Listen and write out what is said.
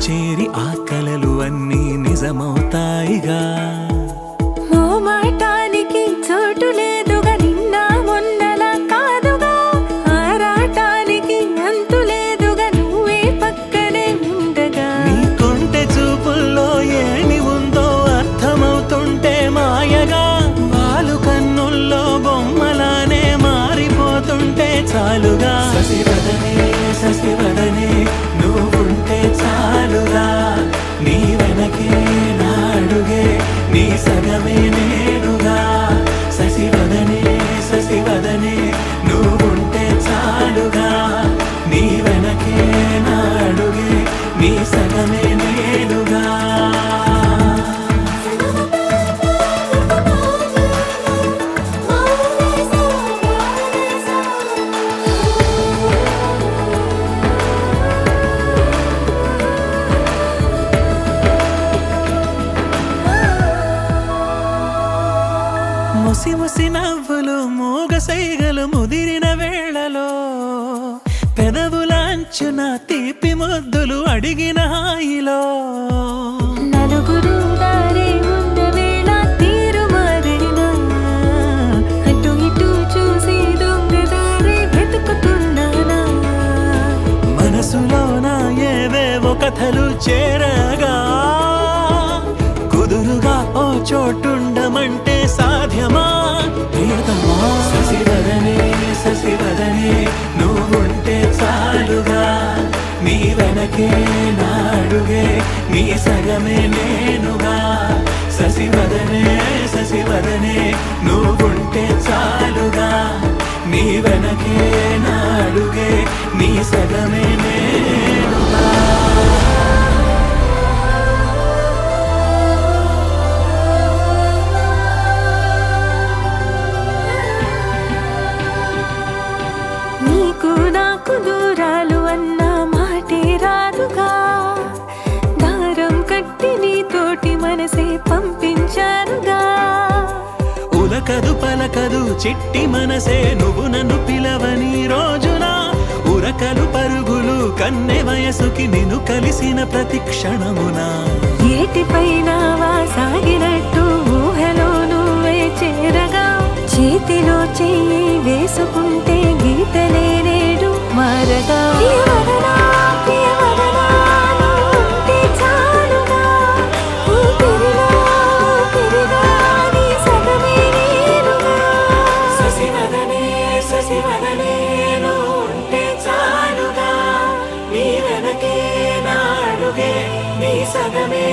చేరి ఆ కలలు అన్నీ నిజమవుతాయిగా. మాటానికి చోటు లేదుగా, నిన్న మొన్నలా కాదుగా. ఆరాటానికి అంతు లేదుగా, నువ్వే పక్కనే ఉండగా. నీ కొంటె చూపుల్లో ఏమి ఉందో అర్థమవుతుంటే మాయగా. వాలు కన్నుల్లో బొమ్మలానే మారిపోతుంటే చాలుగా. శశివదనే శశివదనే నువ్వుంటే చాలుగా. నీ వెనకే నా అడుగే, నీ సగమే నేనుగా. శశివదనే శశివదనే నువ్వుంటే చాలుగా. నీ వెనకే నా అడుగే, నీ సగమే నేనుగా. ముసి ముసి నవ్వులు మూగ సైగలు ముదిరిన వేళలో, పెదవులాంచున తీపి ముద్దులు అడిగిన హాయిలో. నలుగురు దారి ఉన్న వేళ తీరు మారినా, అటు ఇటు చూసి దొంగదారి వెతుకుతున్నానా. మనసులోన ఏవేవో కథలు చేరగా, కుదురుగా ఓ చోటుండమంటే సాధ్యమా ప్రియతమా. శశివదనే శశివదనే నువ్వుంటే చాలుగా. నీ వెనకే నా అడుగే, నీ సగమే నేనుగా. శశివదనే శశివదనే నువ్వుంటే చాలుగా. నీ వెనకే నా అడుగే, నీ సగమే నేనుగా. నీకు నాకు దూరాలు అన్న మాటే రాదుగా. దారం కట్టి నీతోటి మనసే పంపించారుగా. ఉలకదు పలకదు చిట్టి మనసే నువ్వు నన్ను పిలవని రోజున. ఉరకలు పరుగులు కన్నె వయసుకి నిన్ను కలిసిన ప్రతి క్షణమున. ఏటిపైన సాగినట్టు ఊహలో నువ్వే చేరగా. చేతిలో చెయ్యి వేసుకుంటే గీతలే నేడు మారగా. ప్రియవదనా, ప్రియవదనా, నువ్వుంటే చాలుగా. ఊపిరిలో ఊపిరిగా, నీ సగమే నేనుగా. శశివదనే శశివదనే నువ్వుంటే చాలుగా. నీ వెనకే నా అడుగే, నీ సగమే